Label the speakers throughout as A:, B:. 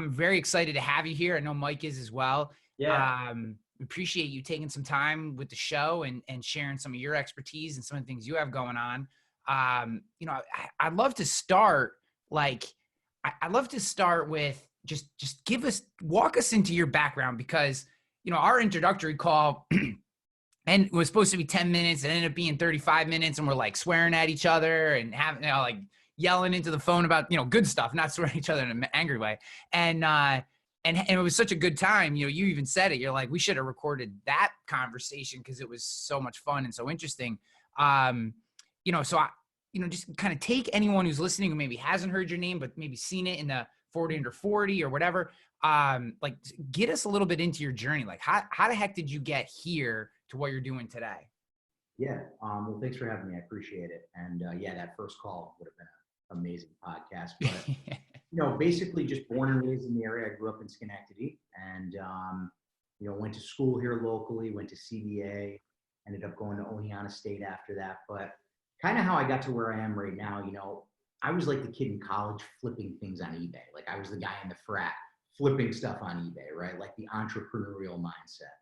A: I'm very excited to have you here. I know Mike is as well.
B: Yeah.
A: Appreciate you taking some time with the show and sharing some of your expertise and some of the things you have going on. I'd love to start I'd love to start with just walk us into your background, because, our introductory call and it was supposed to be 10 minutes. It ended up being 35 minutes, and we're like swearing at each other and having, like yelling into the phone about, good stuff, not swearing at each other in an angry way. And it was such a good time. You even said it. You're like, we should have recorded that conversation because it was so much fun and so interesting. So just kind of take anyone who's listening who maybe hasn't heard your name, but maybe seen it in the 40 under 40 or whatever. Get us a little bit into your journey. Like how the heck did you get here to what you're doing today?
B: Yeah. Well, thanks for having me. I appreciate it. And that first call would have been an amazing podcast. But, basically just born and raised in the area. I grew up in Schenectady and, went to school here locally, went to CBA, ended up going to Oneonta State after that. But kind of how I got to where I am right now, I was like the kid in college flipping things on eBay. Like I was the guy in the frat flipping stuff on eBay, right? Like the entrepreneurial mindset.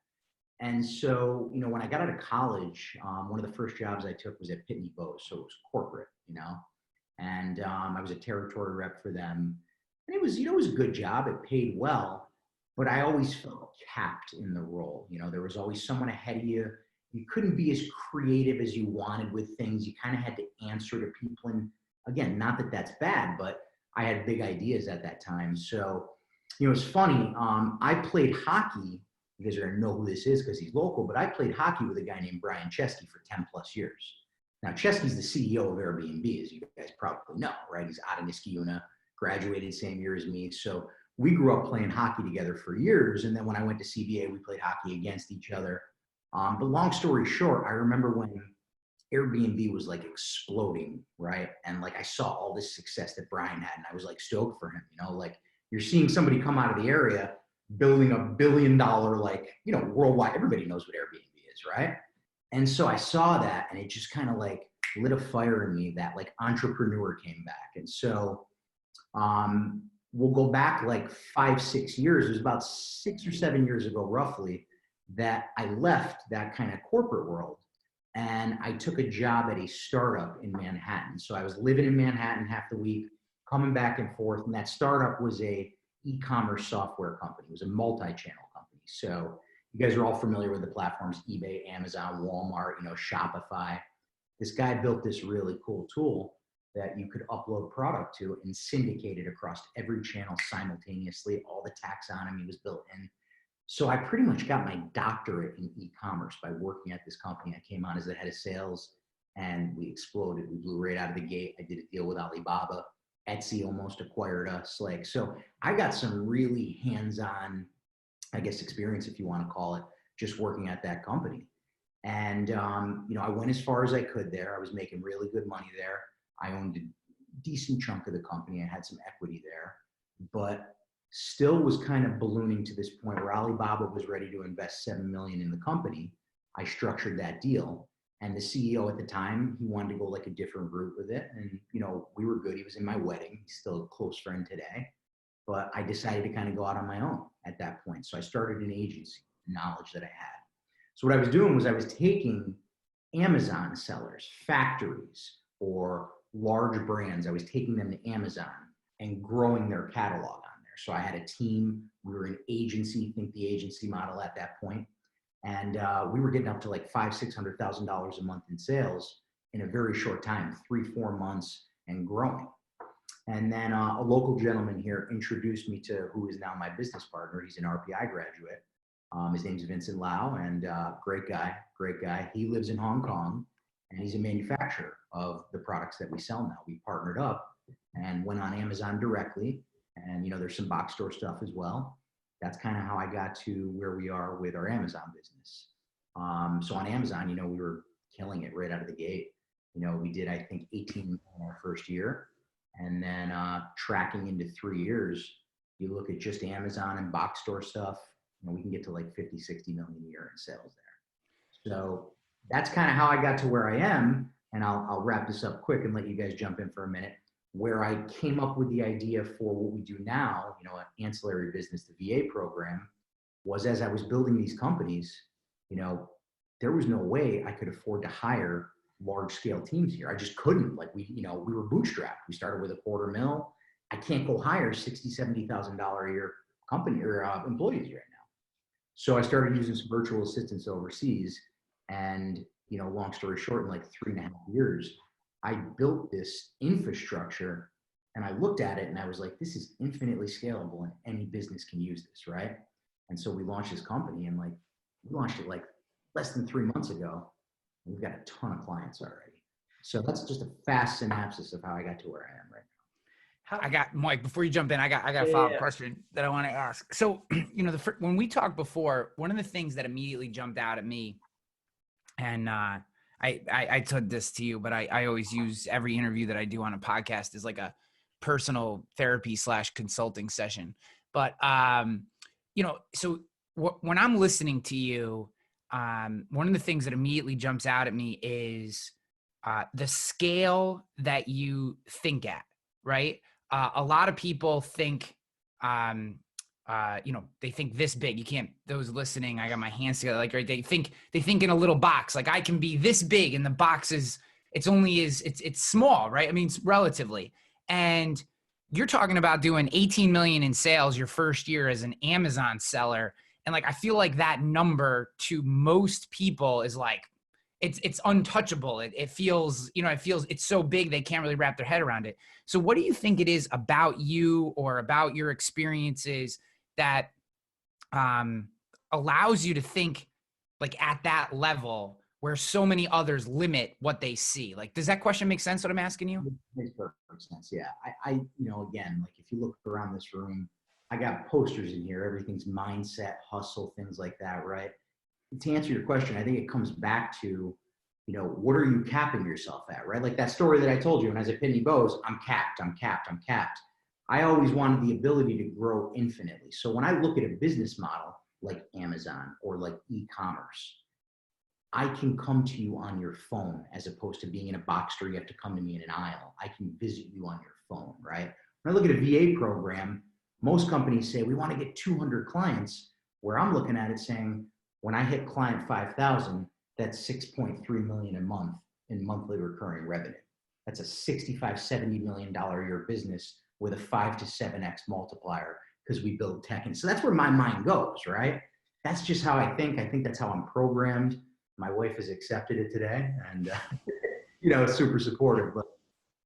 B: And so, when I got out of college, one of the first jobs I took was at Pitney Bowes. So it was corporate, and I was a territory rep for them. And it was, it was a good job. It paid well, but I always felt capped in the role. There was always someone ahead of you. You couldn't be as creative as you wanted with things. You kind of had to answer to people. And again, not that that's bad, but I had big ideas at that time. So, it's funny. I played hockey. You guys are going to know who this is because he's local, but I played hockey with a guy named Brian Chesky for 10 plus years. Now, Chesky's the CEO of Airbnb, as you guys probably know, right? He's out of Niskayuna, graduated same year as me. So we grew up playing hockey together for years. And then when I went to CBA, we played hockey against each other. But long story short, I remember when Airbnb was like exploding, right? And like I saw all this success that Brian had, and I was like stoked for him, like you're seeing somebody come out of the area building $1 billion, worldwide. Everybody knows what Airbnb is, right? And so I saw that, and it just kind of like lit a fire in me. That like entrepreneur came back. And so we'll go back like 5-6 years. It was about 6 or 7 years ago, roughly, that I left that kind of corporate world, and I took a job at a startup in Manhattan. So I was living in Manhattan half the week, coming back and forth, and that startup was a e-commerce software company. It was a multi-channel company. So you guys are all familiar with the platforms, eBay, Amazon, Walmart, Shopify. This guy built this really cool tool that you could upload product to and syndicate it across every channel simultaneously. All the taxonomy was built in. So I pretty much got my doctorate in e-commerce by working at this company. I came on as the head of sales, and we exploded. We blew right out of the gate. I did a deal with Alibaba. Etsy almost acquired us. So I got some really hands-on, I guess, experience, if you want to call it, just working at that company. And, I went as far as I could there. I was making really good money there. I owned a decent chunk of the company. I had some equity there, but still was kind of ballooning to this point where Alibaba was ready to invest $7 million in the company. I structured that deal. And the CEO at the time, he wanted to go like a different route with it. And, we were good. He was in my wedding. He's still a close friend today. But I decided to kind of go out on my own at that point. So I started an agency, knowledge that I had. So what I was doing was I was taking Amazon sellers, factories, or large brands. I was taking them to Amazon and growing their catalog on there. So I had a team. We were an agency, think the agency model at that point. And we were getting up to like $500,000-$600,000 a month in sales in a very short time, 3-4 months, and growing. And then a local gentleman here introduced me to who is now my business partner. He's an RPI graduate. His name's Vincent Lau, and great guy. He lives in Hong Kong, and he's a manufacturer of the products that we sell now. We partnered up and went on Amazon directly, and there's some box store stuff as well. That's kind of how I got to where we are with our Amazon business. So on Amazon, we were killing it right out of the gate. We did, I think, 18 million in our first year. And then tracking into 3 years, you look at just Amazon and box store stuff, we can get to like 50-60 million a year in sales there. So that's kind of how I got to where I am. And I'll wrap this up quick and let you guys jump in for a minute. where I came up with the idea for what we do now, you know, an ancillary business, the VA program, was as I was building these companies, you know, there was no way I could afford to hire large scale teams here. I just couldn't. Like we were bootstrapped. We started with $250,000. I can't go hire $60,000, $70,000 a year company or employees right now. So I started using some virtual assistants overseas, and you know, long story short, in like 3.5 years, I built this infrastructure, and I looked at it and I was like, this is infinitely scalable and any business can use this, right? And so we launched this company, and like we launched it like less than 3 months ago. And we've got a ton of clients already. So that's just a fast synopsis of how I got to where I am right now.
A: I got Mike, before you jump in, I got a follow-up question that I want to ask. So, you know, when we talked before, one of the things that immediately jumped out at me, and I told this to you, but I always use every interview that I do on a podcast as like a personal therapy / consulting session. But, you know, so when I'm listening to you, one of the things that immediately jumps out at me is the scale that you think at, right? A lot of people think, you know, they think this big. You can't, those listening, I got my hands together, like, right. They think in a little box, like I can be this big and the box is, it's small, right? I mean, it's relatively. And you're talking about doing 18 million in sales your first year as an Amazon seller. And like, I feel like that number to most people is like, it's untouchable. It feels, you know, it's so big, they can't really wrap their head around it. So what do you think it is about you or about your experiences that allows you to think like at that level where so many others limit what they see? Like, does that question make sense, what I'm asking you?
B: It makes perfect sense. Yeah. I, you know, again, like if you look around this room, I got posters in here, everything's mindset, hustle, things like that, right? To answer your question, I think it comes back to, you know, what are you capping yourself at, right? Like that story that I told you when I was at Pitney Bowes, I'm capped. I always wanted the ability to grow infinitely. So when I look at a business model like Amazon or like e-commerce, I can come to you on your phone as opposed to being in a box store. You have to come to me in an aisle. I can visit you on your phone, right? When I look at a VA program, most companies say we want to get 200 clients, where I'm looking at it saying, when I hit client 5,000, that's 6.3 million a month in monthly recurring revenue. That's a $65, $70 million a year business with a 5 to 7x multiplier because we build tech. And so that's where my mind goes, right? That's just how I think. I think that's how I'm programmed. My wife has accepted it today, and you know, super supportive. But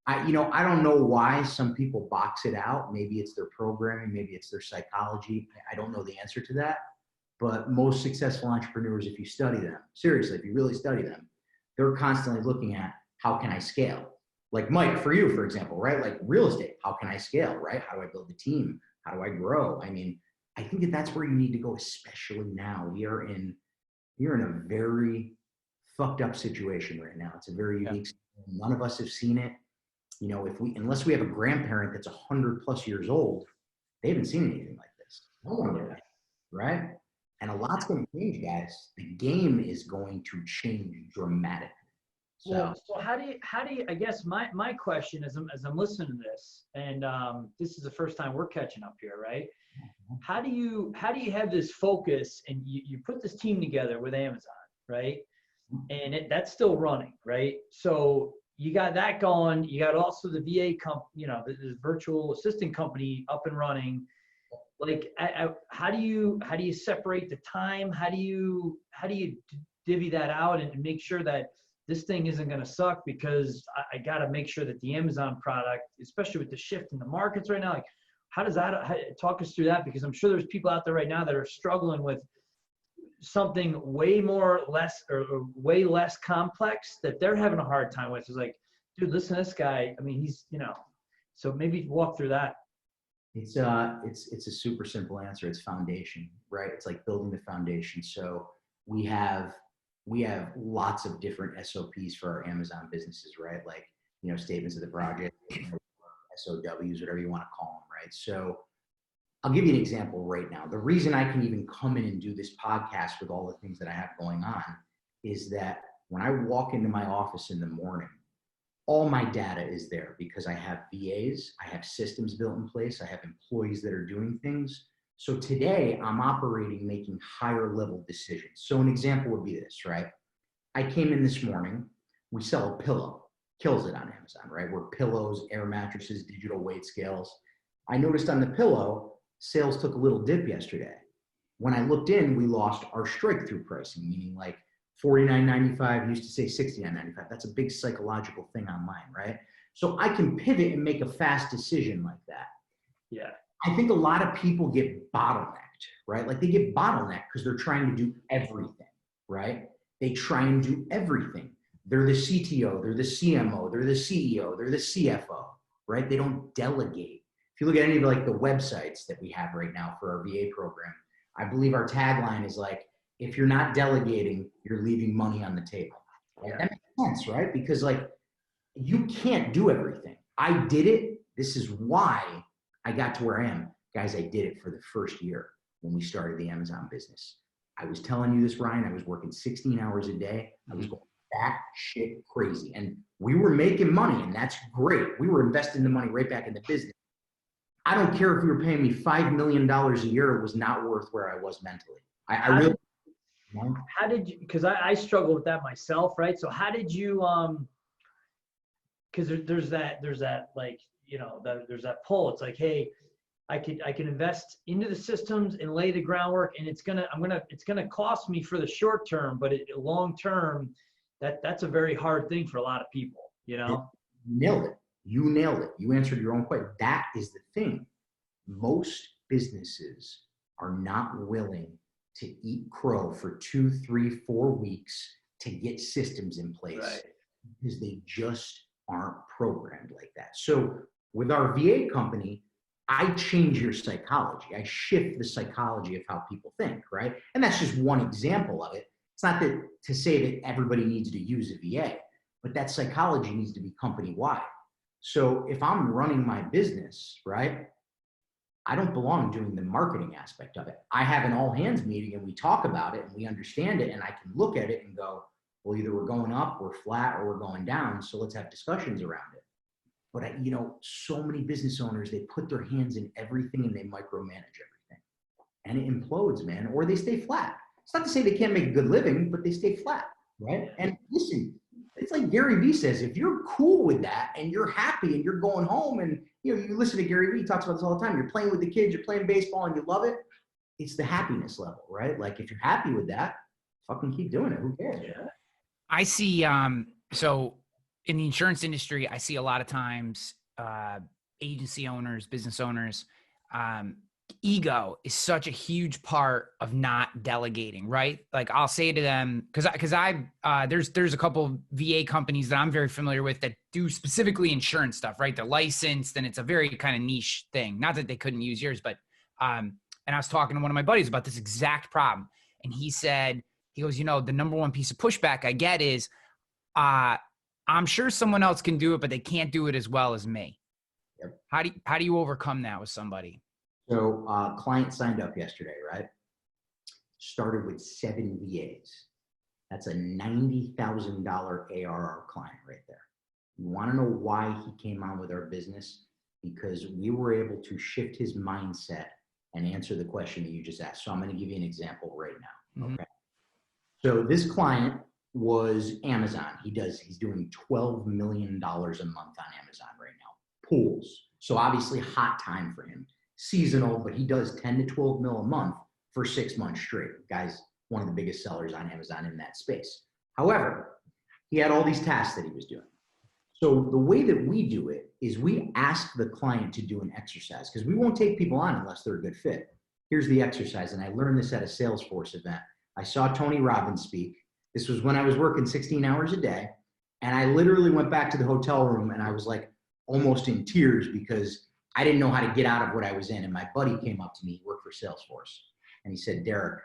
B: I don't know why some people box it out. Maybe it's their programming, maybe it's their psychology. I don't know the answer to that. But most successful entrepreneurs, if you study them, seriously, if you really study them, they're constantly looking at how can I scale? Like Mike, for you, for example, right? Like real estate, how can I scale, right? How do I build a team? How do I grow? I mean, I think that that's where you need to go, especially now. We are in a very fucked up situation right now. It's a very unique situation. None of us have seen it. You know, unless we have a grandparent that's 100+ years old, they haven't seen anything like this. No one did, right? And a lot's going to change, guys. The game is going to change dramatically.
C: So how do you, I guess my question as I'm listening to this, and this is the first time we're catching up here, right? How do you have this focus, and you put this team together with Amazon, right? And that's still running, right? So you got that going. You got also the VA the virtual assistant company up and running. Like, how do you separate the time? How do you divvy that out and make sure that this thing isn't going to suck? Because I got to make sure that the Amazon product, especially with the shift in the markets right now, like how does that, talk us through that? Because I'm sure there's people out there right now that are struggling with something way less complex that they're having a hard time with. It's like, dude, listen to this guy. I mean, he's, so maybe walk through that.
B: It's a super simple answer. It's foundation, right? It's like building the foundation. So we have lots of different SOPs for our Amazon businesses, right? Like, statements of the project, SOWs, whatever you want to call them, right? So I'll give you an example right now. The reason I can even come in and do this podcast with all the things that I have going on is that when I walk into my office in the morning, all my data is there because I have VAs, I have systems built in place, I have employees that are doing things. So today I'm operating, making higher level decisions. So an example would be this, right? I came in this morning, we sell a pillow, kills it on Amazon, right? We're pillows, air mattresses, digital weight scales. I noticed on the pillow, sales took a little dip yesterday. When I looked in, we lost our strike through pricing, meaning like $49.95 used to say $69.95. That's a big psychological thing online, right? So I can pivot and make a fast decision like that.
C: Yeah.
B: I think a lot of people get bottlenecked, right? Like they get bottlenecked because they're trying to do everything, right? They try and do everything. They're the CTO, they're the CMO, they're the CEO, they're the CFO, right? They don't delegate. If you look at any of like the websites that we have right now for our VA program, I believe our tagline is like, if you're not delegating, you're leaving money on the table. Right? That makes sense, right? Because like, you can't do everything. I did it. This is why I got to where I am. Guys, I did it for the first year when we started the Amazon business. I was telling you this, Ryan, I was working 16 hours a day. I was going back shit crazy. And we were making money, and that's great. We were investing the money right back in the business. I don't care if you were paying me $5 million a year, it was not worth where I was mentally.
C: How did you, because I struggle with that myself, right? So how did you, because there's that like, you know, there's that pull. It's like, hey, I can invest into the systems and lay the groundwork, and it's gonna cost me for the short term, but long term, that's a very hard thing for a lot of people, you know?
B: Nailed it. You nailed it. You answered your own question. That is the thing. Most businesses are not willing to eat crow for 2, 3, 4 weeks to get systems in place, right? Because they just aren't programmed like that. So with our VA company, I change your psychology. I shift the psychology of how people think, right? And that's just one example of it. It's not that to say that everybody needs to use a VA, but that psychology needs to be company-wide. So if I'm running my business, right, I don't belong doing the marketing aspect of it. I have an all hands meeting and we talk about it and we understand it, and I can look at it and go, well, either we're going up, we're flat, or we're going down. So let's have discussions around it. But you know, so many business owners, they put their hands in everything and they micromanage everything, and it implodes, man, or they stay flat. It's not to say they can't make a good living, but they stay flat, right? And listen, it's like Gary Vee says, if you're cool with that and you're happy and you're going home and you know, you listen to Gary Vee, he talks about this all the time. You're playing with the kids, you're playing baseball and you love it. It's the happiness level, right? Like if you're happy with that, fucking keep doing it. Who cares?
C: Yeah.
A: I see, so in the insurance industry, I see a lot of times agency owners, business owners, ego is such a huge part of not delegating, right? Like I'll say to them, because there's a couple VA companies that I'm very familiar with that do specifically insurance stuff, right? They're licensed and it's a very kind of niche thing. Not that they couldn't use yours, but and I was talking to one of my buddies about this exact problem, and he goes, you know, the number one piece of pushback I get is, I'm sure someone else can do it, but they can't do it as well as me.
B: Yep.
A: How do you overcome that with somebody?
B: So client signed up yesterday, right? Started with 7 VAs. That's a $90,000 ARR client right there. You want to know why he came on with our business? Because we were able to shift his mindset and answer the question that you just asked. So I'm going to give you an example right now. Okay. So this client was Amazon. He's doing $12 million a month on Amazon right now. Pools. So obviously hot time for him. Seasonal, but he does 10 to 12 mil a month for 6 months straight. Guy's one of the biggest sellers on Amazon in that space. However, he had all these tasks that he was doing. So the way that we do it is we ask the client to do an exercise, because we won't take people on unless they're a good fit. Here's the exercise, and I learned this at a Salesforce event. I saw Tony Robbins speak. This was when I was working 16 hours a day, and I literally went back to the hotel room and I was like almost in tears because I didn't know how to get out of what I was in. And my buddy came up to me, he worked for Salesforce, and he said, Derek,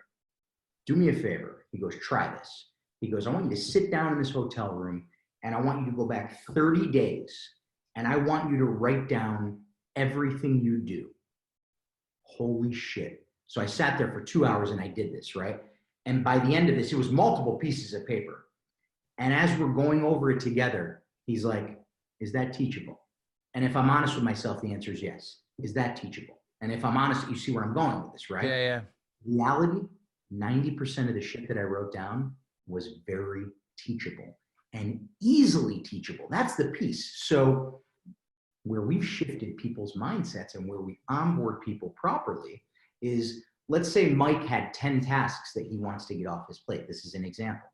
B: do me a favor. He goes, try this. He goes, I want you to sit down in this hotel room and I want you to go back 30 days and I want you to write down everything you do. Holy shit. So I sat there for 2 hours and I did this, right? And by the end of this, it was multiple pieces of paper. And as we're going over it together, he's like, Is that teachable? And if I'm honest with myself, the answer is yes. Is that teachable? And if I'm honest, you see where I'm going with this, right?
A: Yeah.
B: Reality, 90% of the shit that I wrote down was very teachable and easily teachable. That's the piece. So where we've shifted people's mindsets and where we onboard people properly is, let's say Mike had 10 tasks that he wants to get off his plate. This is an example.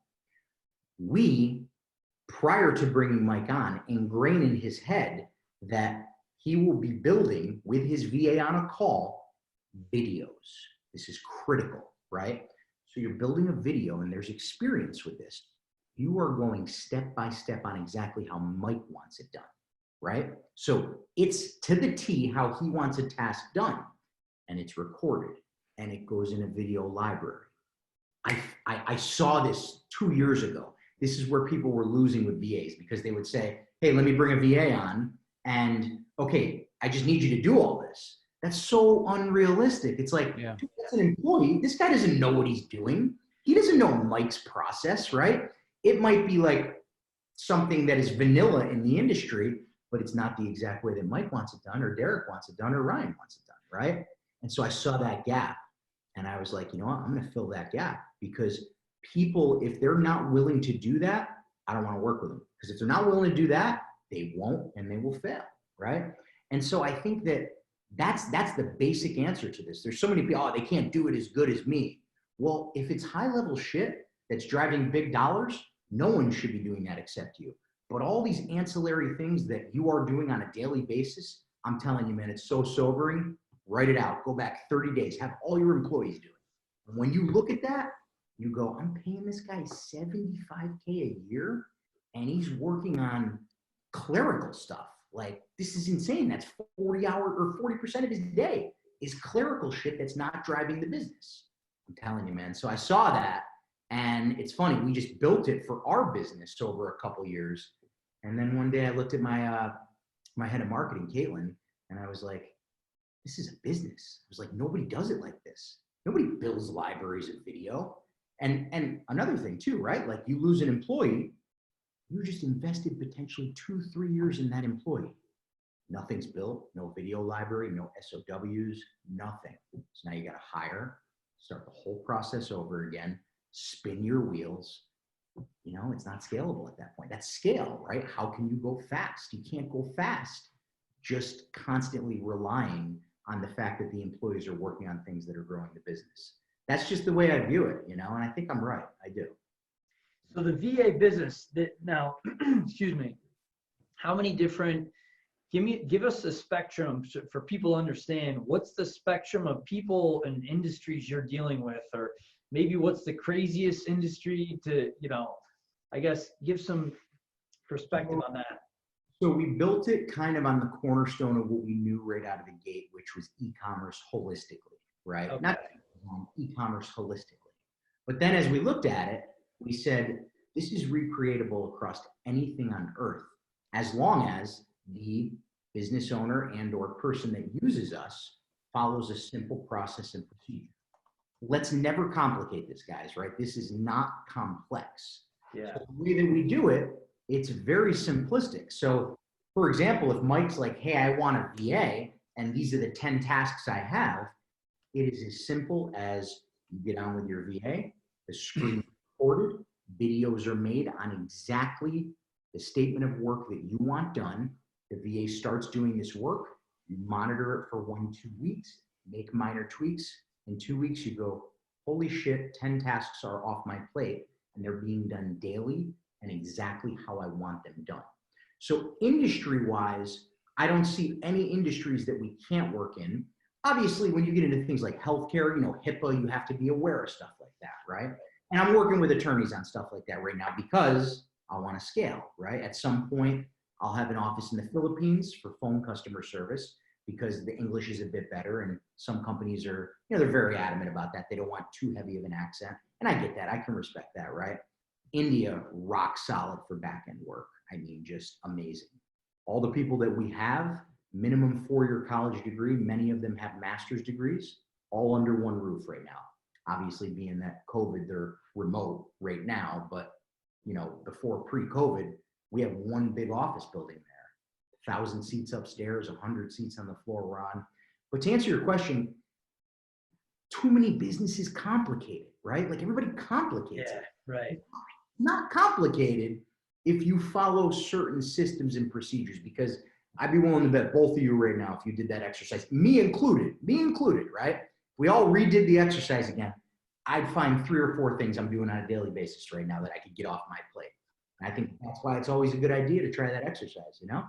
B: We, prior to bringing Mike on, ingrain in his head that he will be building with his VA on a call videos. This is critical, right? So you're building a video and there's experience with this. You are going step by step on exactly how Mike wants it done, right? So it's to the T how he wants a task done, and it's recorded and it goes in a video library. I saw this 2 years ago. This is where people were losing with VAs because they would say, hey, let me bring a VA on and okay, I just need you to do all this. That's so unrealistic. It's like, dude, that's an employee. This guy doesn't know what he's doing. He doesn't know Mike's process, right? It might be like something that is vanilla in the industry, but it's not the exact way that Mike wants it done or Derek wants it done or Ryan wants it done, right? And so I saw that gap and I was like, you know what? I'm going to fill that gap because people, if they're not willing to do that, I don't want to work with them. Because if they're not willing to do that, they won't and they will fail, right? And so I think that that's the basic answer to this. There's so many people, oh, they can't do it as good as me. Well, if it's high level shit that's driving big dollars, no one should be doing that except you. But all these ancillary things that you are doing on a daily basis, I'm telling you, man, it's so sobering. Write it out. Go back 30 days. Have all your employees do it. And when you look at that, you go, I'm paying this guy $75K a year, and he's working on clerical stuff. Like, this is insane. That's 40 hours or 40% of his day is clerical shit that's not driving the business. I'm telling you, man. So I saw that, and it's funny. We just built it for our business over a couple years. And then one day I looked at my my head of marketing, Caitlin, and I was like, this is a business. I was like, nobody does it like this. Nobody builds libraries of video. And another thing too, right? Like, you lose an employee, you just invested potentially 2-3 years in that employee. Nothing's built, no video library, no SOWs, nothing. So now you got to hire, start the whole process over again, spin your wheels. You know, it's not scalable at that point. That's scale, right? How can you go fast? You can't go fast just constantly relying on the fact that the employees are working on things that are growing the business. That's just the way I view it, you know, and I think I'm right. I do.
C: So the VA business that now, excuse me, how many different, give us a spectrum for people to understand what's the spectrum of people and industries you're dealing with, or maybe what's the craziest industry to, you know, I guess give some perspective on that.
B: So we built it kind of on the cornerstone of what we knew right out of the gate, which was e-commerce holistically, right?
C: Okay.
B: Not e-commerce holistically. But then as we looked at it, we said, this is recreatable across anything on earth, as long as the business owner and or person that uses us follows a simple process and procedure. Let's never complicate this, guys, right? This is not complex.
C: Yeah.
B: So the way that we do it, it's very simplistic. So, for example, if Mike's like, hey, I want a VA, and these are the 10 tasks I have, it is as simple as you get on with your VA, the screen is recorded, videos are made on exactly the statement of work that you want done. The VA starts doing this work, you monitor it for 1-2 weeks, make minor tweaks. In 2 weeks, you go, holy shit, 10 tasks are off my plate, and they're being done daily and exactly how I want them done. So industry-wise, I don't see any industries that we can't work in. Obviously, when you get into things like healthcare, you know, HIPAA, you have to be aware of stuff like that, right? And I'm working with attorneys on stuff like that right now because I want to scale, right? At some point, I'll have an office in the Philippines for phone customer service because the English is a bit better, and some companies are, you know, they're very adamant about that. They don't want too heavy of an accent, and I get that. I can respect that, right? India, rock solid for back-end work. I mean, just amazing. All the people that we have, minimum 4-year college degree, many of them have master's degrees, all under one roof right now. Obviously, being that COVID, they're remote right now, but, you know, before pre-COVID, we have one big office building there. 1,000 seats upstairs, 100 seats on the floor we're on. But to answer your question, too many businesses complicate it, right? Like everybody complicates it.
C: Right.
B: Not complicated if you follow certain systems and procedures, because I'd be willing to bet both of you right now, if you did that exercise, me included, right? We all redid the exercise again. I'd find 3 or 4 things I'm doing on a daily basis right now that I could get off my plate. And I think that's why it's always a good idea to try that exercise, you know?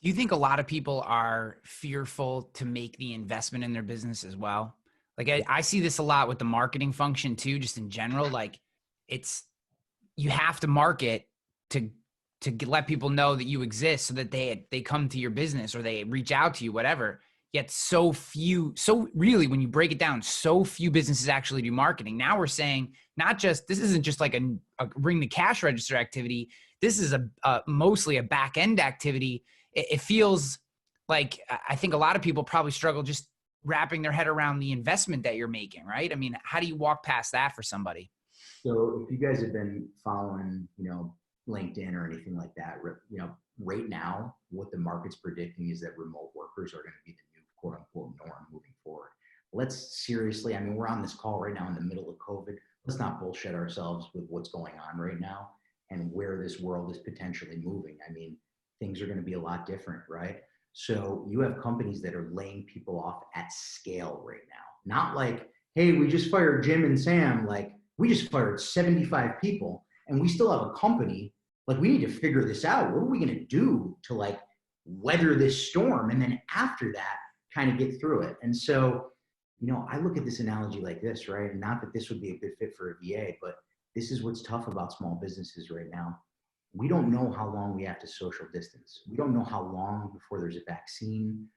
A: Do you think a lot of people are fearful to make the investment in their business as well? Like I see this a lot with the marketing function too, just in general. Like you have to market to let people know that you exist so that they come to your business or they reach out to you, whatever. Yet so really, when you break it down, so few businesses actually do marketing. Now we're saying this isn't just like a ring the cash register activity. This is a mostly a back end activity. It feels like, I think a lot of people probably struggle just wrapping their head around the investment that you're making, right? I mean, how do you walk past that for somebody?
B: So if you guys have been following, LinkedIn or anything like that, right now, what the market's predicting is that remote workers are going to be the new quote unquote norm moving forward. Let's seriously, I mean, we're on this call right now in the middle of COVID. Let's not bullshit ourselves with what's going on right now and where this world is potentially moving. I mean, things are going to be a lot different, right? So you have companies that are laying people off at scale right now. Not like, hey, we just fired Jim and Sam. Like, we just fired 75 people and we still have a company. Like, we need to figure this out. What are we going to do to like weather this storm? And then after that, kind of get through it. And so, I look at this analogy like this, right? And not that this would be a good fit for a VA, but this is what's tough about small businesses right now. We don't know how long we have to social distance. We don't know how long before there's a vaccine.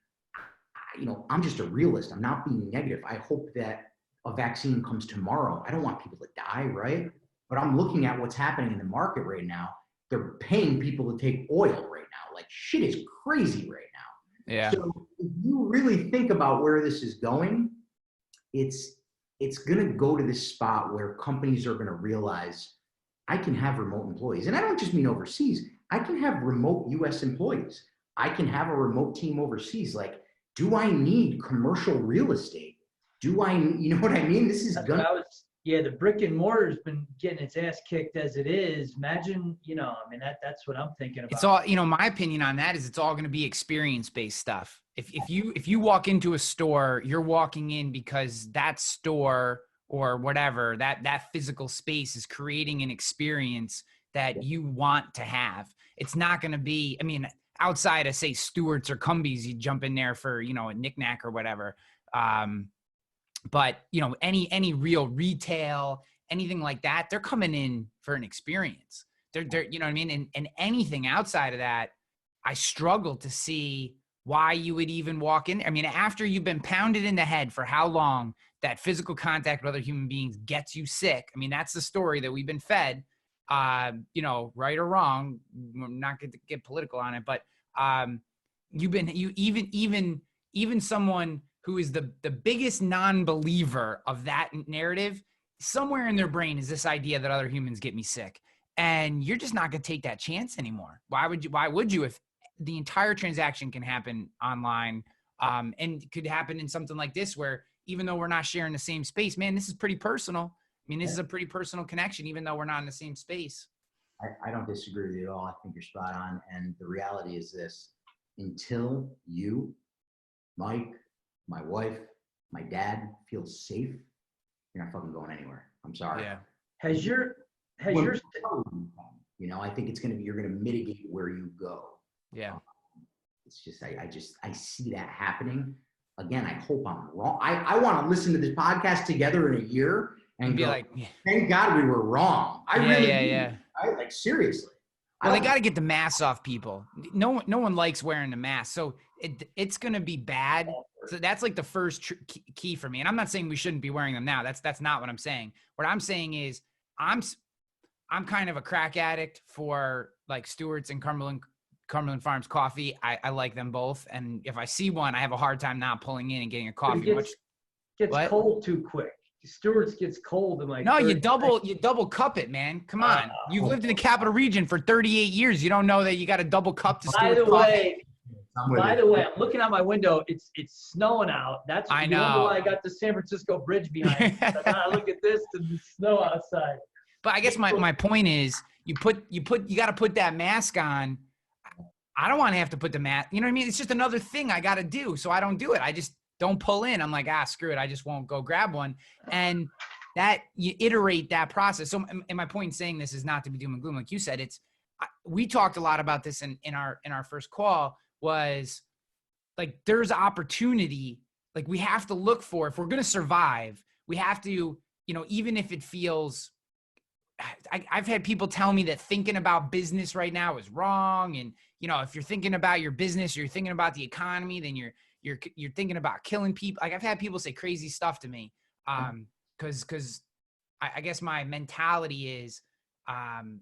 B: I'm just a realist. I'm not being negative. I hope that a vaccine comes tomorrow. I don't want people to die, right? But I'm looking at what's happening in the market right now. They're paying people to take oil right now. Like, shit is crazy right now.
A: Yeah.
B: So if you really think about where this is going, it's going to go to this spot where companies are going to realize I can have remote employees. And I don't just mean overseas. I can have remote US employees. I can have a remote team overseas. Like, do I need commercial real estate? You know what I mean? This is
C: the brick and mortar has been getting its ass kicked as it is. Imagine, that's what I'm thinking about.
A: It's all, my opinion on that is it's all going to be experience-based stuff. If you walk into a store, you're walking in because that store or whatever, that physical space is creating an experience that you want to have. It's not going to be, outside of say Stewart's or Cumbies, you jump in there for, a knickknack or whatever. But any real retail, anything like that, they're coming in for an experience. They're you know what I mean? And anything outside of that, I struggle to see why you would even walk in. After you've been pounded in the head for how long, that physical contact with other human beings gets you sick. That's the story that we've been fed, right or wrong. I'm not going to get political on it, but even someone who is the biggest non-believer of that narrative, somewhere in their brain is this idea that other humans get me sick. And you're just not going to take that chance anymore. Why would you if the entire transaction can happen online, and could happen in something like this where even though we're not sharing the same space, man, this is pretty personal. This is a pretty personal connection, even though we're not in the same space.
B: I don't disagree with you at all. I think you're spot on. And the reality is this: until you, Mike, my wife, my dad feel safe, you're not fucking going anywhere. I'm sorry.
A: Yeah.
B: I think you're going to mitigate where you go.
A: Yeah.
B: It's just, I see that happening. Again, I hope I'm wrong. I want to listen to this podcast together in a year and
A: be
B: go,
A: like,
B: thank God we were wrong. Like, seriously.
A: Well, they got to get the mask off people. No one likes wearing the mask. So it's going to be bad. So that's like the first key for me. And I'm not saying we shouldn't be wearing them now. That's not what I'm saying. What I'm saying is I'm kind of a crack addict for like Stewart's and Cumberland Farms coffee. I like them both. And if I see one, I have a hard time not pulling in and getting a coffee.
C: It gets cold too quick. Stewart's gets cold in like
A: no, you double cup it, man. Come on. You've lived in the capital region for 38 years. You don't know that you got a double cup to Stewart's coffee.
B: I'm with
C: By
B: it.
C: the way, I'm looking out my window. It's snowing out. That's
A: I
C: you wonder
A: know.
C: why I got the San Francisco Bridge behind me. I gotta look at this to the snow outside.
A: But I guess my point is you got to put that mask on. I don't want to have to put the mask. You know what I mean? It's just another thing I got to do. So I don't do it. I just don't pull in. I'm like, screw it. I just won't go grab one. And that you iterate that process. So, and my point in saying this is not to be doom and gloom. Like you said, we talked a lot about this in our first call was like, there's opportunity. Like we have to look for, if we're going to survive, we have to, even if it feels, I've had people tell me that thinking about business right now is wrong. And, if you're thinking about your business, you're thinking about the economy, then you're thinking about killing people. Like I've had people say crazy stuff to me. Cause I guess my mentality is, I'm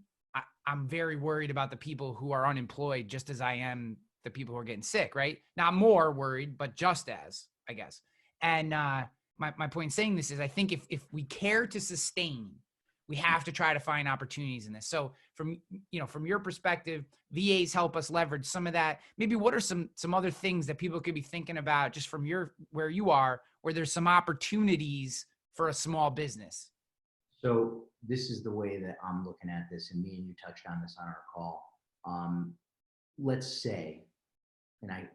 A: very worried about the people who are unemployed, just as I am the people who are getting sick, right? Not more worried, but just as, I guess. And my point in saying this is I think if we care to sustain, we have to try to find opportunities in this. So from your perspective, VAs help us leverage some of that. Maybe what are some other things that people could be thinking about just from where you are, where there's some opportunities for a small business?
B: So this is the way that I'm looking at this, and me and you touched on this on our call. Let's say, and I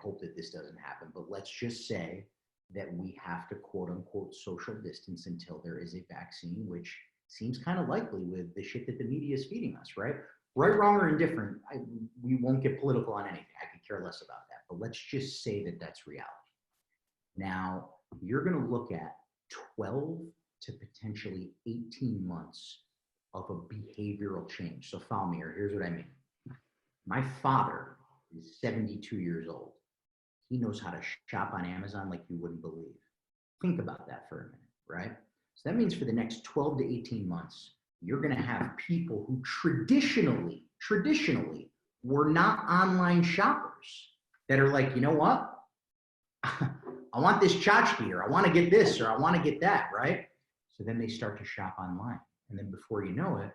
B: hope that this doesn't happen, but let's just say that we have to quote unquote social distance until there is a vaccine, which seems kind of likely with the shit that the media is feeding us, right? Right, wrong, or indifferent, we won't get political on anything. I could care less about that, but let's just say that that's reality. Now, you're going to look at 12 to potentially 18 months of a behavioral change. So follow me here. Here's what I mean. My father is 72 years old. He knows how to shop on Amazon like you wouldn't believe. Think about that for a minute, right? So that means for the next 12 to 18 months, you're going to have people who traditionally were not online shoppers that are like, you know what? I want this tchotchke, or I want to get this, or I want to get that, right? So then they start to shop online. And then before you know it,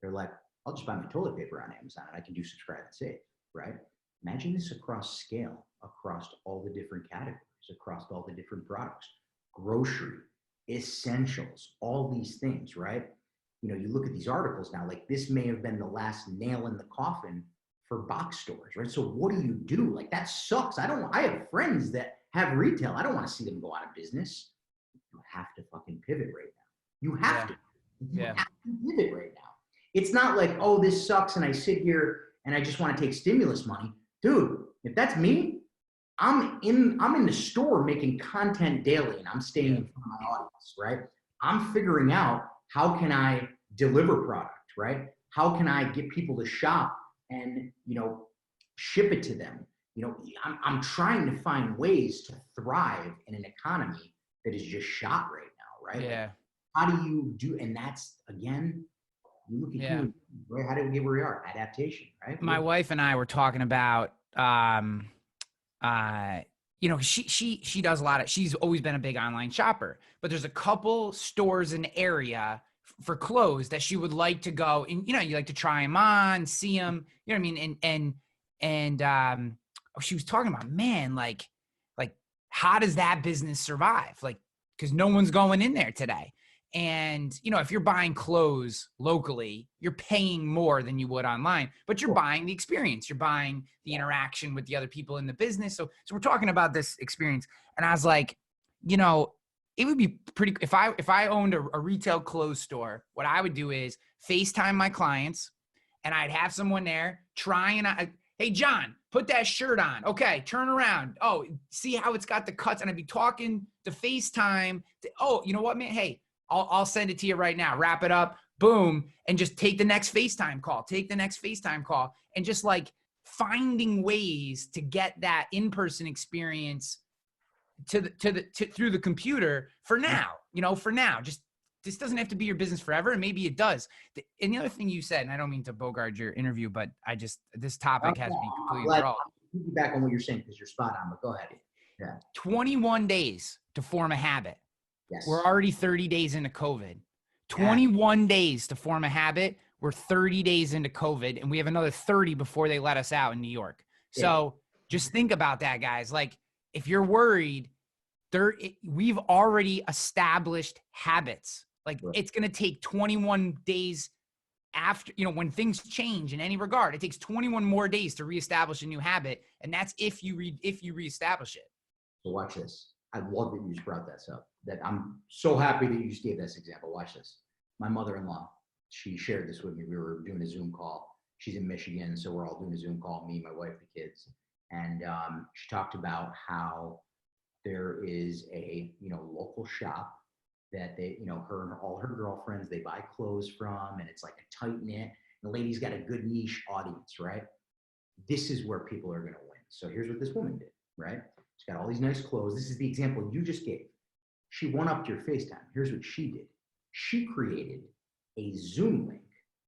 B: they're like, I'll just buy my toilet paper on Amazon and I can do subscribe and save, right? Imagine this across scale, across all the different categories, across all the different products, grocery, essentials, all these things, right? You look at these articles now, like this may have been the last nail in the coffin for box stores, right? So what do you do? Like that sucks. I have friends that have retail. I don't want to see them go out of business. You have to fucking pivot right now. You have to. You have to pivot right now. It's not like, oh, this sucks and I sit here and I just want to take stimulus money. Dude, if that's me, I'm in the store making content daily and I'm staying in front of my audience, right? I'm figuring out how can I deliver product, right? How can I get people to shop and, ship it to them? I'm trying to find ways to thrive in an economy that is just shot right now, right?
A: Yeah.
B: How do you do? And that's, again, you look at human, right? How did we get where we are? Adaptation, right?
A: My wife and I were talking about, she does a lot of, she's always been a big online shopper, but there's a couple stores in the area for clothes that she would like to go and, you like to try them on, see them, you know what I mean? And she was talking about, man, like, how does that business survive? Like, cause no one's going in there today. And, if you're buying clothes locally, you're paying more than you would online, but you're buying the experience. You're buying the interaction with the other people in the business. So we're talking about this experience. And I was like, it would be pretty, if I owned a retail clothes store, what I would do is FaceTime my clients and I'd have someone there trying, hey, John, put that shirt on. Okay, turn around. Oh, see how it's got the cuts. And I'd be talking to FaceTime. You know what, man? Hey, I'll send it to you right now. Wrap it up. Boom. And just take the next FaceTime call. And just like finding ways to get that in-person experience through the computer for now, just this doesn't have to be your business forever. And maybe it does. And the other thing you said, and I don't mean to bogart your interview, but this topic has me completely enthralled.
B: Back on what you're saying, because you're spot on, but go ahead. Yeah.
A: 21 days to form a habit.
B: Yes.
A: We're already 30 days into COVID. 21 days to form a habit. We're 30 days into COVID, and we have another 30 before they let us out in New York. So Just think about that, guys. Like, if you're worried, we've already established habits. Like, it's going to take 21 days after, when things change in any regard, it takes 21 more days to reestablish a new habit. And that's if you reestablish it.
B: So watch this. I love that you just brought this up. That I'm so happy that you just gave this example. Watch this. My mother-in-law, she shared this with me. We were doing a Zoom call. She's in Michigan, so we're all doing a Zoom call, me, my wife, the kids. And she talked about how there is a, local shop that they, her and all her girlfriends, they buy clothes from, and it's like a tight knit. The lady's got a good niche audience, right? This is where people are going to win. So here's what this woman did, right? She's got all these nice clothes. This is the example you just gave. She went up to your FaceTime. Here's what she did. She created a Zoom link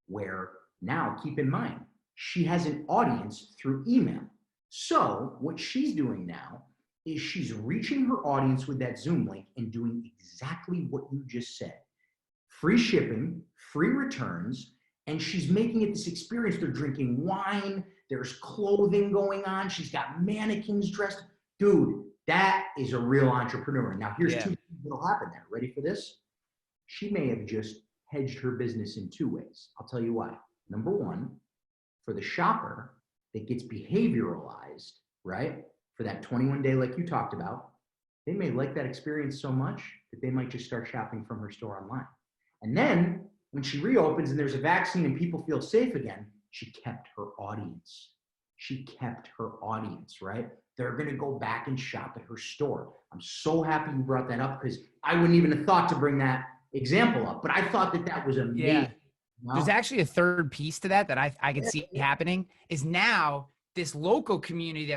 B: where now, keep in mind, she has an audience through email. So what she's doing now is she's reaching her audience with that Zoom link and doing exactly what you just said. Free shipping, free returns, and she's making it this experience. They're drinking wine, there's clothing going on, she's got mannequins dressed. Dude, that is a real entrepreneur. Now, here's two things that'll happen there. Ready for this? She may have just hedged her business in two ways. I'll tell you why. Number one, for the shopper that gets behavioralized, right? For that 21 day, like you talked about, they may like that experience so much that they might just start shopping from her store online. And then when she reopens and there's a vaccine and people feel safe again, she kept her audience. She kept her audience, right? They're going to go back and shop at her store. I'm so happy you brought that up because I wouldn't even have thought to bring that example up, but I thought that was amazing.
A: Yeah. There's actually a third piece to that I could see happening is now this local community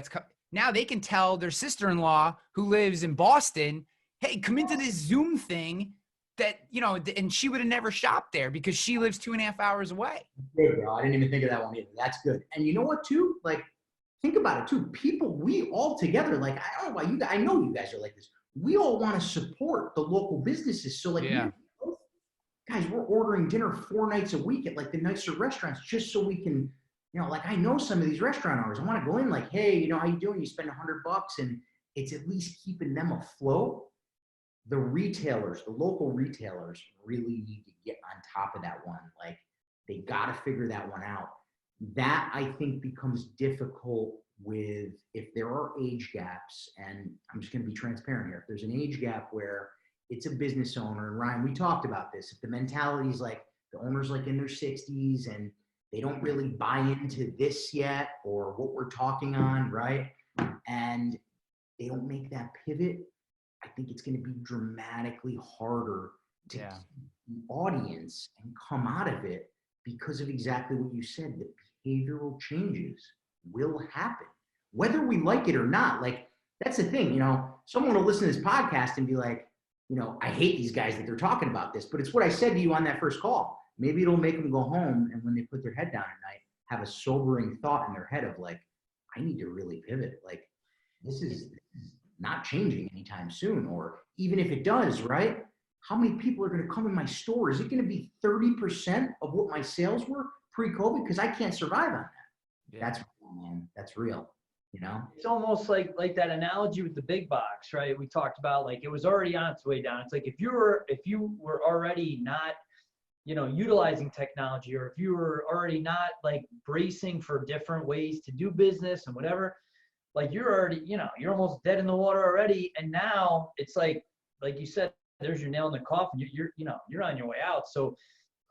A: now they can tell their sister-in-law who lives in Boston, hey, come into this Zoom thing that, and she would have never shopped there because she lives 2.5 hours away.
B: Good, bro. I didn't even think of that one either. That's good. And you know what, too? Like, think about it, too. People, we all together, like, I don't know why I know you guys are like this. We all want to support the local businesses. So, like, guys, we're ordering dinner 4 nights a week at, like, the nicer restaurants just so we can, like, I know some of these restaurant owners. I want to go in like, hey, how you doing? You spend $100 and it's at least keeping them afloat. The retailers, the local retailers really need to get on top of that one. Like, they got to figure that one out. That, I think, becomes difficult with if there are age gaps, and I'm just going to be transparent here. If there's an age gap where it's a business owner, and Ryan, we talked about this, if the mentality is like the owner's like in their 60s and they don't really buy into this yet or what we're talking on, right? And they don't make that pivot, I think it's going to be dramatically harder to keep the audience and come out of it because of exactly what you said. The behavioral changes will happen, whether we like it or not. Like, that's the thing, someone will listen to this podcast and be like, I hate these guys that they're talking about this, but it's what I said to you on that first call. Maybe it'll make them go home and when they put their head down at night, have a sobering thought in their head of like, I need to really pivot. Like, this is not changing anytime soon. Or even if it does, right? How many people are going to come in my store? Is it going to be 30% of what my sales were pre-COVID? Because I can't survive on that. Yeah. That's real, man. That's real.
C: It's almost like that analogy with the big box, right? We talked about, like, it was already on its way down. It's like if you were already not, utilizing technology, or if you were already not like bracing for different ways to do business and whatever, like you're already, you're almost dead in the water already. And now it's like you said, there's your nail in the coffin. You're on your way out. So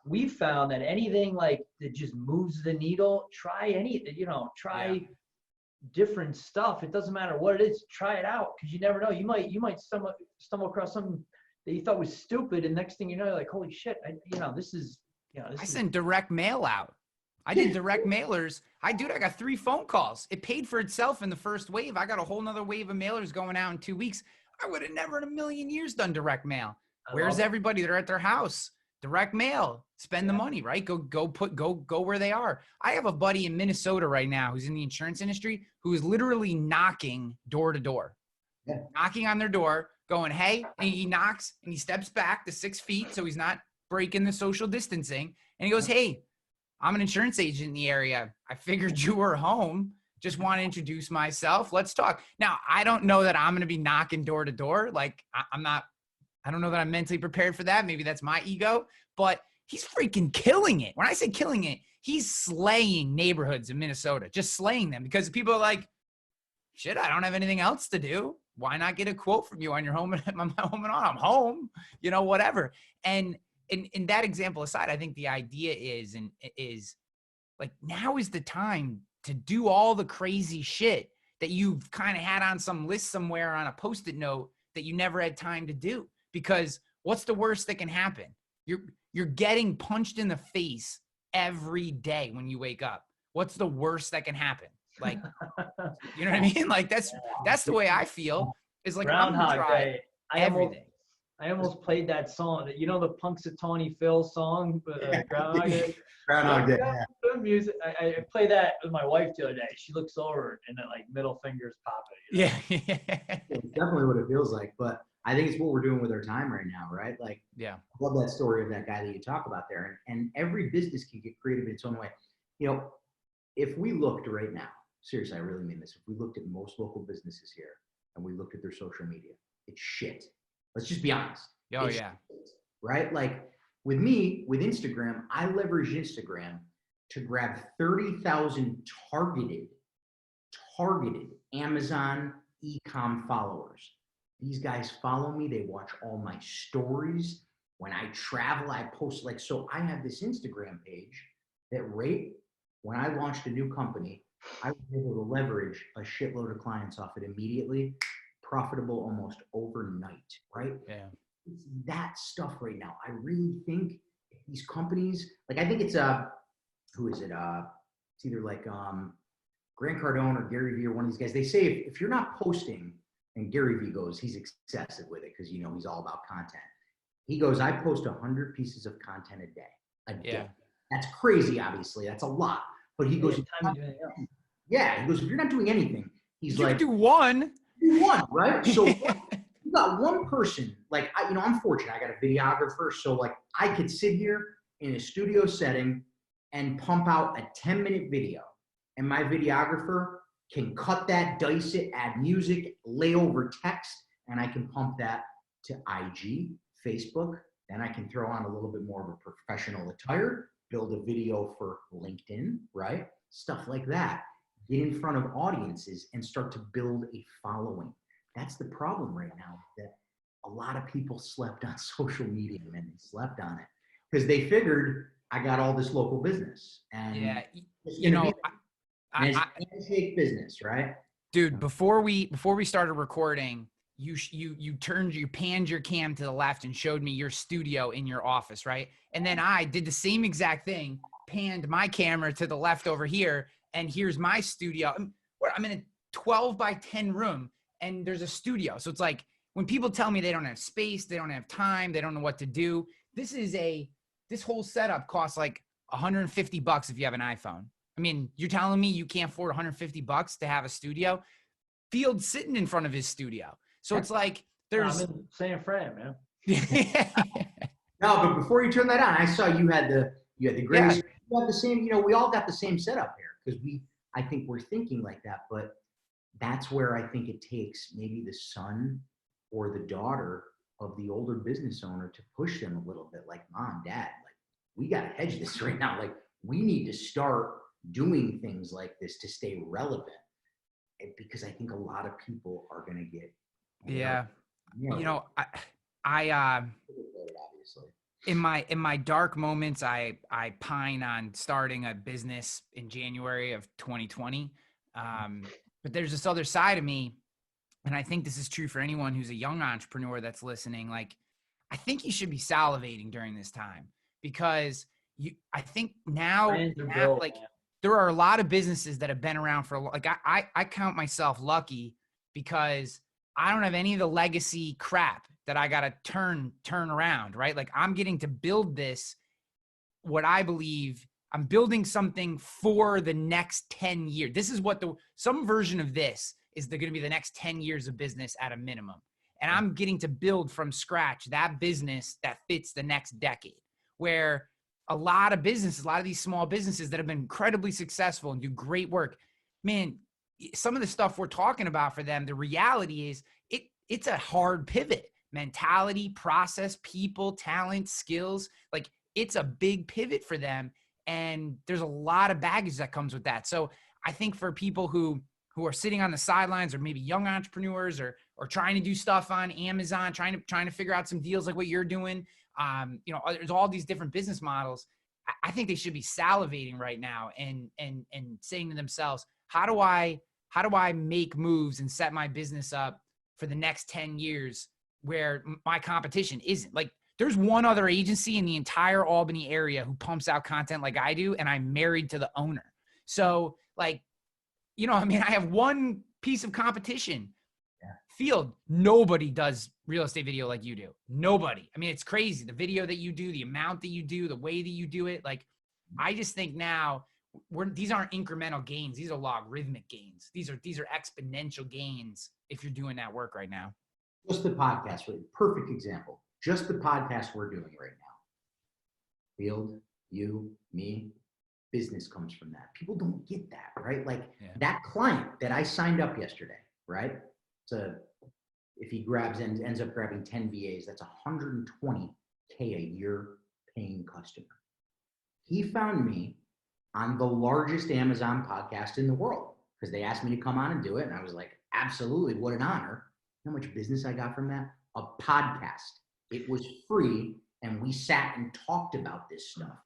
C: we found that anything like that just moves the needle, try anything, different stuff. It doesn't matter what it is, try it out. Cause you never know. You might stumble across something that you thought was stupid. And next thing you know, you're like, holy shit, I
A: send direct mail out. I did direct mailers. I got 3 phone calls. It paid for itself in the first wave. I got a whole nother wave of mailers going out in 2 weeks. I would have never in a million years done direct mail. Where's everybody? They're at their house. Direct mail. Spend the money, right? Go where they are. I have a buddy in Minnesota right now who's in the insurance industry who is literally knocking door to door. Yeah. Knocking on their door, going, hey, and he knocks and he steps back to 6 feet so he's not breaking the social distancing. And he goes, hey, I'm an insurance agent in the area. I figured you were home. Just want to introduce myself. Let's talk. Now, I don't know that I'm going to be knocking door to door. Like I don't know that I'm mentally prepared for that. Maybe that's my ego, but he's freaking killing it. When I say killing it, he's slaying neighborhoods in Minnesota, just slaying them, because people are like, shit, I don't have anything else to do. Why not get a quote from you on your home and I'm home, whatever. And in that example aside, I think the idea is like, now is the time to do all the crazy shit that you've kind of had on some list somewhere on a Post-it note that you never had time to do. Because what's the worst that can happen? You're getting punched in the face every day when you wake up. What's the worst that can happen? Like, you know what I mean? Like, that's the way I feel. Is like,
C: Groundhog Day.
A: Everything.
C: I almost played that song. The Punxsutawney Phil song, Groundhog Day.
B: Groundhog Day. Yeah.
C: Good music. I played that with my wife the other day. She looks over and then like middle fingers popping.
A: Yeah.
B: It's definitely what it feels like. But I think it's what we're doing with our time right now, right? Like,
A: yeah.
B: I love that story of that guy that you talk about there. And every business can get creative in its own way. If we looked right now, seriously, I really mean this. If we looked at most local businesses here and we looked at their social media, it's shit. Let's just be honest.
A: Oh,
B: it's
A: yeah.
B: shit, right? Like with me, with Instagram, I leverage Instagram to grab 30,000 targeted Amazon e-com followers. These guys follow me. They watch all my stories. When I travel, I post so I have this Instagram page that when I launched a new company, I was able to leverage a shitload of clients off it immediately, profitable almost overnight, right?
A: Yeah.
B: It's that stuff right now. I really think these companies, I think it's who is it? It's either Grant Cardone or Gary Vee or one of these guys. They say if you're not posting, and Gary Vee goes, he's excessive with it because he's all about content. He goes, I post 100 pieces of content a day.
A: Yeah.
B: That's crazy, obviously. That's a lot. But he goes, yeah, he goes, if you're not doing anything, he's like,
A: do one.
B: Do one, right? So you got one person, I'm fortunate. I got a videographer. So I could sit here in a studio setting and pump out a 10-minute video. And my videographer can cut that, dice it, add music, lay over text, and I can pump that to IG, Facebook. Then I can throw on a little bit more of a professional attire, build a video for LinkedIn, right? Stuff like that. Get in front of audiences and start to build a following. That's the problem right now, that a lot of people slept on social media, man. They slept on it because they figured I got all this local business. And
A: yeah,
B: it's a handshake business, right?
A: Dude, before we started recording, you panned your cam to the left and showed me your studio in your office, right? And then I did the same exact thing, panned my camera to the left over here, and here's my studio. I'm in a 12 by 10 room, and there's a studio. So it's like, when people tell me they don't have space, they don't have time, they don't know what to do, this whole setup costs like $150 if you have an iPhone. I mean, you're telling me you can't afford $150 to have a studio? Field's sitting in front of his studio. So it's like, there's...
C: I'm in San Fran, man.
B: No, but before you turn that on, I saw you had the greatest... Yeah. You have the same, we all got the same setup here because I think we're thinking like that, but that's where I think it takes maybe the son or the daughter of the older business owner to push them a little bit, like, Mom, Dad, we got to hedge this right now. We need to start doing things like this to stay relevant, because I think a lot of people are going to get.
A: Yeah. I
B: obviously.
A: In my dark moments, I pine on starting a business in January of 2020. But there's this other side of me, and I think this is true for anyone who's a young entrepreneur that's listening. I think you should be salivating during this time, because I think now there are a lot of businesses that have been around for I count myself lucky because I don't have any of the legacy crap that I got to turn around, right? I'm getting to build this, what I believe, I'm building something for the next 10 years. This is what some version of this is going to be the next 10 years of business at a minimum. And I'm getting to build from scratch that business that fits the next decade, where a lot of these small businesses that have been incredibly successful and do great work, man, some of the stuff we're talking about for them, the reality is it's a hard pivot. Mentality, process, people, talent, skills. Like, it's a big pivot for them. And there's a lot of baggage that comes with that. So I think for people who are sitting on the sidelines, or maybe young entrepreneurs, or trying to do stuff on Amazon, trying to figure out some deals like what you're doing, there's all these different business models. I think they should be salivating right now and saying to themselves, how do I make moves and set my business up for the next 10 years where my competition isn't? Like, there's one other agency in the entire Albany area who pumps out content like I do, and I'm married to the owner. So, like, I have one piece of competition.
B: Yeah.
A: Field, nobody does real estate video like you do. Nobody. I mean, it's crazy. The video that you do, the amount that you do, the way that you do it. Like, I just think now these aren't incremental gains. These are logarithmic gains. These are exponential gains if you're doing that work right now.
B: Just the podcast, right? Perfect example. Just the podcast we're doing right now. Field, you, me, business comes from that. People don't get that, right? Like, that client that I signed up yesterday, right? If he ends up grabbing 10 VAs, that's $120K a year paying customer. He found me on the largest Amazon podcast in the world because they asked me to come on and do it. And I was like, absolutely, what an honor. You know how much business I got from that? A podcast. It was free, and we sat and talked about this stuff.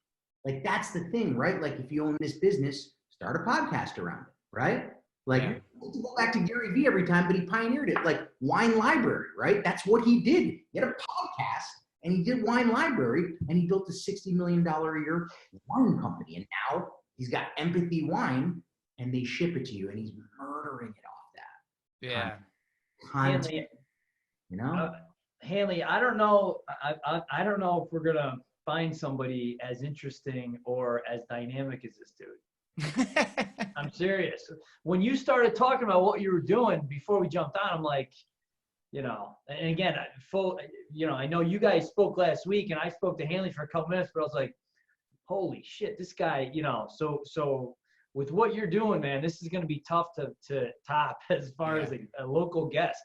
B: Like, that's the thing, right? Like, if you own this business, start a podcast around it, right? Like, you go back to Gary Vee every time, but he pioneered it. Like, Wine Library, right? That's what he did. He had a podcast, and he did Wine Library, and he built a $60 million a year wine company. And now he's got Empathy Wine, and they ship it to you, and he's murdering it off that.
A: Yeah.
C: Hanley, Hanley, I don't know. I don't know if we're gonna find somebody as interesting or as dynamic as this dude. I'm serious. When you started talking about what you were doing before we jumped on, I'm like, and again, I know you guys spoke last week, and I spoke to Hanley for a couple minutes, but I was like, holy shit, this guy, so with what you're doing, man, this is going to be tough to top as far as a local guest,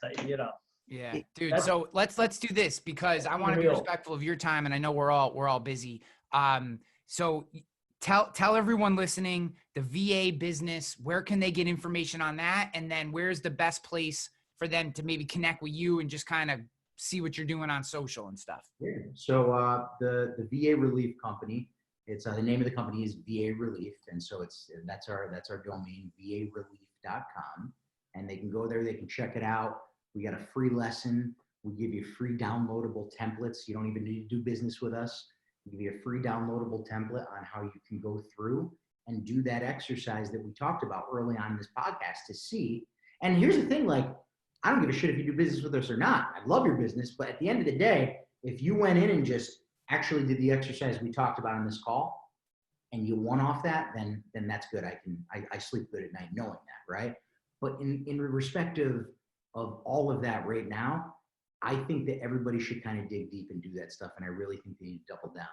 A: Yeah, dude. So let's do this, because I want to be respectful of your time, and I know we're all busy. So tell everyone listening, the VA business, where can they get information on that, and then where's the best place for them to maybe connect with you and just kind of see what you're doing on social and stuff?
B: Yeah. So the VA Relief Company. It's the name of the company is VA Relief, and so that's our domain, varelief.com, and they can go there. They can check it out. We got a free lesson. We give you free downloadable templates. You don't even need to do business with us. We give you a free downloadable template on how you can go through and do that exercise that we talked about early on in this podcast to see. And here's the thing, like, I don't give a shit if you do business with us or not. I love your business, but at the end of the day, if you went in and just actually did the exercise we talked about on this call and you won off that, then that's good. I sleep good at night knowing that, right? But in respect of all of that right now, I think that everybody should kind of dig deep and do that stuff. And I really think they need to double down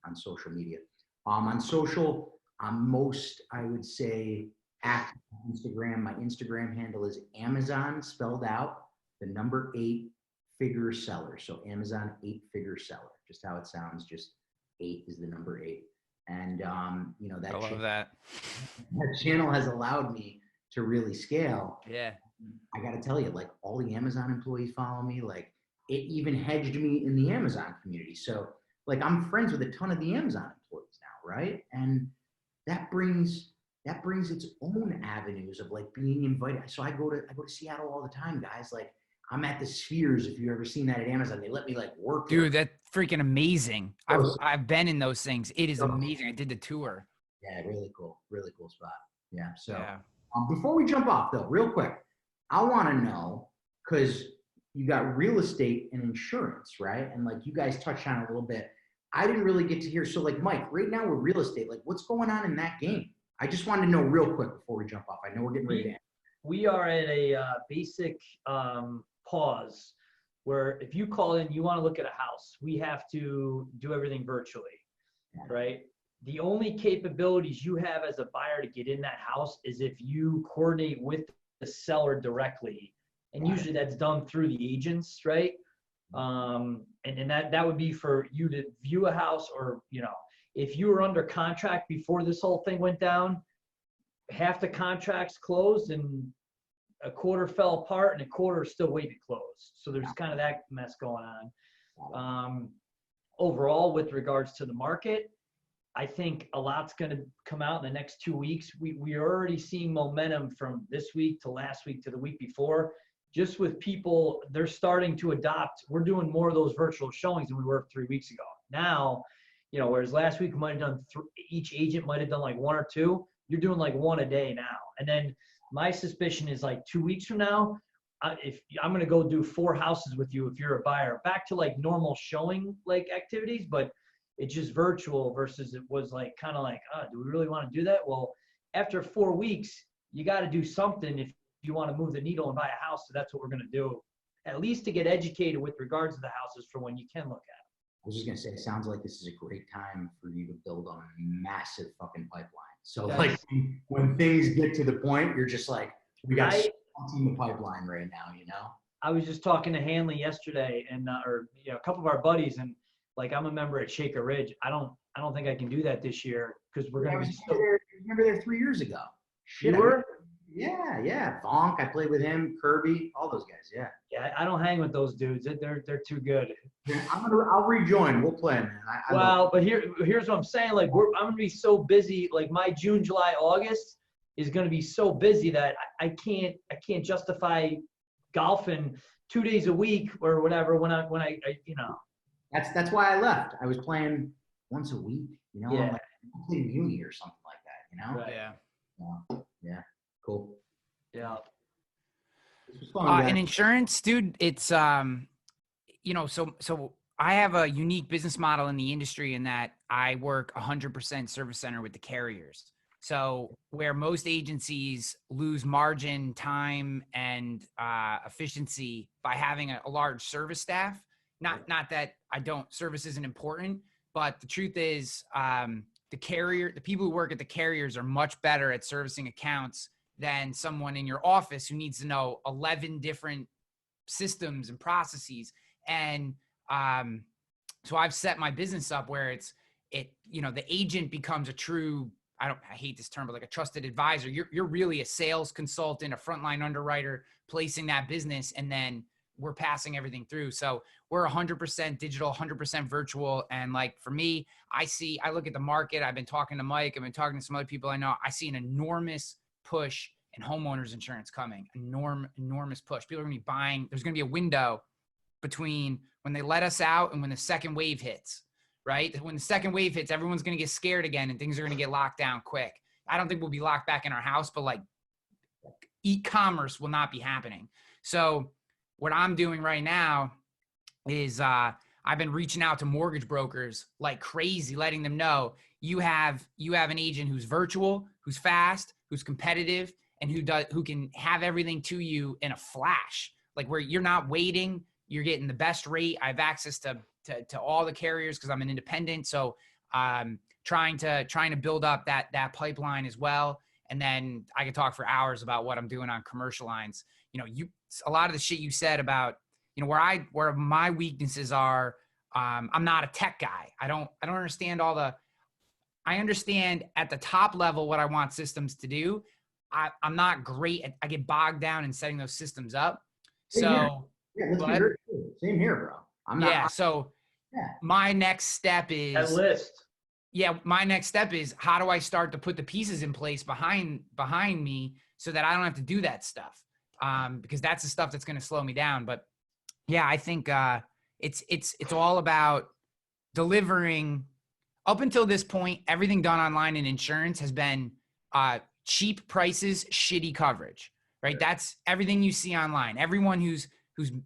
B: on social media. On social, I'm most, I would say, active on Instagram. My Instagram handle is Amazon, spelled out, the number 8-figure seller. So Amazon 8-figure seller, just how it sounds, just 8 is the number 8. And, that,
A: I love that
B: channel has allowed me to really scale.
A: Yeah.
B: I got to tell you, like, all the Amazon employees follow me. Like, it even hedged me in the Amazon community. So, like, I'm friends with a ton of the Amazon employees now, right? And that brings its own avenues of, like, being invited. So I go to Seattle all the time, guys. Like, I'm at the Spheres. If you've ever seen that at Amazon, they let me, like, work.
A: Dude, that's freaking amazing. I've been in those things. It is amazing. I did the tour.
B: Yeah, really cool spot. Yeah. So before we jump off, though, real quick, I want to know, because you got real estate and insurance, right? And, like, you guys touched on it a little bit. I didn't really get to hear. So, like, Mike, right now with real estate, like, what's going on in that game? I just wanted to know real quick before we jump off. I know we're getting ready to end.
C: We are at a basic pause where if you call in, you want to look at a house, we have to do everything virtually, right? the only capabilities you have as a buyer to get in that house is if you coordinate with the seller directly. And usually that's done through the agents, right? And that would be for you to view a house, or, if you were under contract before this whole thing went down, half the contracts closed and a quarter fell apart and a quarter still waiting to close. So there's kind of that mess going on. Overall, with regards to the market, I think a lot's going to come out in the next 2 weeks. We are already seeing momentum from this week to last week to the week before. Just with people, they're starting to adopt. We're doing more of those virtual showings than we were 3 weeks ago. Now, whereas last week we might have done each agent might have done like 1 or 2. You're doing like 1 a day now. And then my suspicion is like 2 weeks from now, if I'm going to go do 4 houses with you, if you're a buyer, back to like normal showing like activities, but it's just virtual versus it was like kind of like, do we really want to do that? Well, after 4 weeks, you got to do something if you want to move the needle and buy a house. So that's what we're going to do, at least to get educated with regards to the houses for when you can look at them.
B: I was just going to say, it sounds like this is a great time for you to build on a massive fucking pipeline. So like when things get to the point, you're just like, we got in the pipeline right now,
C: I was just talking to Hanley yesterday and, a couple of our buddies, and like, I'm a member at Shaker Ridge. I don't think I can do that this year because we're going to be
B: remember there 3 years ago.
C: You were?
B: Yeah. Bonk. I played with him, Kirby, all those guys. Yeah.
C: Yeah, I don't hang with those dudes. They're too good.
B: I'll rejoin. We'll play, man.
C: But here's what I'm saying. Like, I'm gonna be so busy. Like, my June, July, August is gonna be so busy that I can't justify golfing 2 days a week or whatever when I
B: That's why I left. I was playing once a week.
C: Yeah.
B: I'm like, I'm playing uni or something like that.
C: Right.
B: Yeah. Cool.
C: Yeah.
A: In insurance, dude, it's so I have a unique business model in the industry in that I work 100% service center with the carriers. So where most agencies lose margin, time, and efficiency by having a large service staff, not that service isn't important, but the truth is the people who work at the carriers are much better at servicing accounts than someone in your office who needs to know 11 different systems and processes. And so I've set my business up where the agent becomes a true, I hate this term, but like a trusted advisor. You're really a sales consultant, a frontline underwriter placing that business, and then we're passing everything through. So we're 100% digital, 100% virtual. And like for me, I look at the market. I've been talking to Mike. I've been talking to some other people I know. I see an enormous push in homeowners insurance coming, enormous push. People are going to be buying. There's going to be a window between when they let us out and when the second wave hits, right? When the second wave hits, everyone's going to get scared again and things are going to get locked down quick. I don't think we'll be locked back in our house, but like e-commerce will not be happening. So what I'm doing right now is I've been reaching out to mortgage brokers like crazy, letting them know you have an agent who's virtual, who's fast, who's competitive, and who can have everything to you in a flash, like where you're not waiting, you're getting the best rate. I have access to all the carriers because I'm an independent. So trying to build up that pipeline as well. And then I can talk for hours about what I'm doing on commercial lines. A lot of the shit you said about, where my weaknesses are, I'm not a tech guy. I don't understand I understand at the top level what I want systems to do. I'm not great I get bogged down in setting those systems up. So
B: same here, bro. I'm not.
A: My next step is
C: that list.
A: Yeah, my next step is how do I start to put the pieces in place behind me so that I don't have to do that stuff, because that's the stuff that's going to slow me down. But yeah, I think it's all about delivering. Up until this point, everything done online in insurance has been cheap prices, shitty coverage, right? That's everything you see online. Everyone who's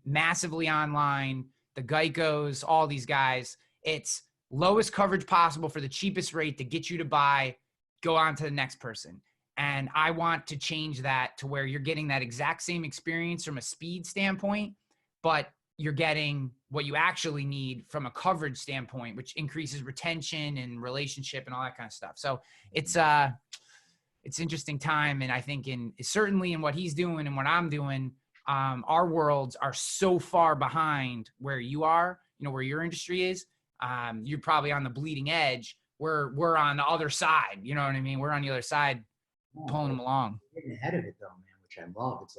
A: massively online, the Geicos, all these guys, it's lowest coverage possible for the cheapest rate to get you to buy, go on to the next person. And I want to change that to where you're getting that exact same experience from a speed standpoint, but you're getting what you actually need from a coverage standpoint, which increases retention and relationship and all that kind of stuff. So it's interesting time. And I think certainly in what he's doing and what I'm doing, our worlds are so far behind where you are, where your industry is. You're probably on the bleeding edge. We're on the other side. You know what I mean? We're on the other side, pulling them along.
B: Getting ahead of it though, man, which I love. It's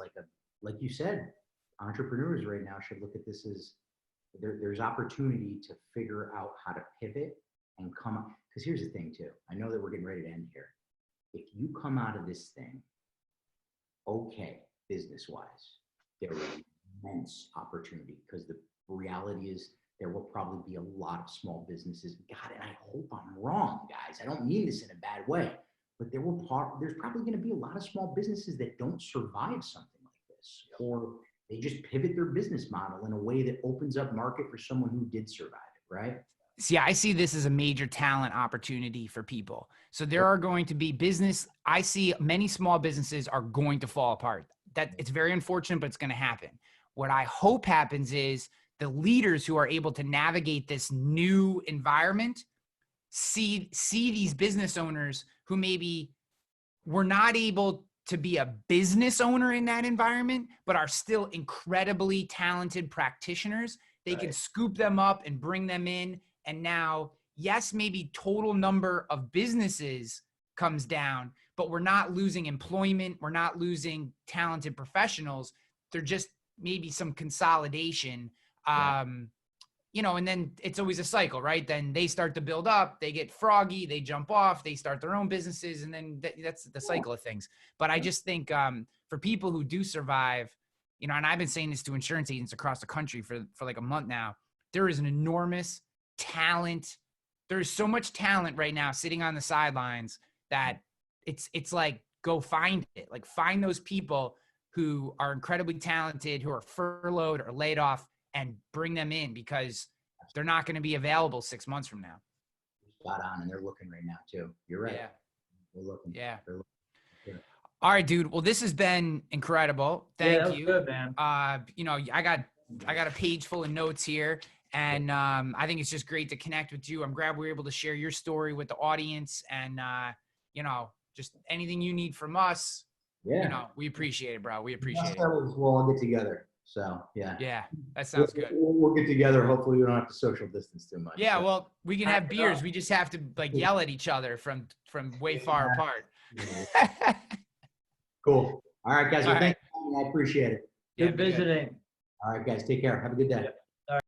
B: like you said, entrepreneurs right now should look at this as there's opportunity to figure out how to pivot and come up. Because here's the thing too. I know that we're getting ready to end here. If you come out of this thing, okay, business-wise, there is immense opportunity, because the reality is there will probably be a lot of small businesses. God, and I hope I'm wrong, guys. I don't mean this in a bad way, but there's probably going to be a lot of small businesses that don't survive something like this, or they just pivot their business model in a way that opens up market for someone who did survive it, right?
A: See, I see this as a major talent opportunity for people. So there are going to be I see many small businesses are going to fall apart. That it's very unfortunate, but it's going to happen. What I hope happens is the leaders who are able to navigate this new environment see these business owners who maybe were not able to be a business owner in that environment, but are still incredibly talented practitioners. They can scoop them up and bring them in. And now, yes, maybe total number of businesses comes down, but we're not losing employment. We're not losing talented professionals. They're just maybe some consolidation. And then it's always a cycle, right? Then they start to build up, they get froggy, they jump off, they start their own businesses, and then that's the cycle of things. But I just think for people who do survive, and I've been saying this to insurance agents across the country for like a month now, there is an enormous talent. There's so much talent right now sitting on the sidelines that it's like, go find it. Like, find those people who are incredibly talented, who are furloughed or laid off, and bring them in, because they're not going to be available 6 months from now.
B: Spot on. And they're looking right now too. You're right.
A: Yeah.
B: They're looking.
A: Yeah.
B: They're looking. Yeah.
A: All right, dude. Well, this has been incredible. Thank you.
C: Good, man.
A: I got a page full of notes here, and I think it's just great to connect with you. I'm glad we were able to share your story with the audience, and just anything you need from us.
B: Yeah.
A: We appreciate it, bro. We appreciate it.
B: We'll all get together. So yeah.
A: Yeah, that sounds good.
B: We'll get together. Hopefully we don't have to social distance too much.
A: Yeah, well, we can have beers. We just have to yell at each other from way far apart.
B: Cool. All right, guys. Well, thank you. I appreciate it.
C: Good visiting.
B: All right, guys. Take care. Have a good day.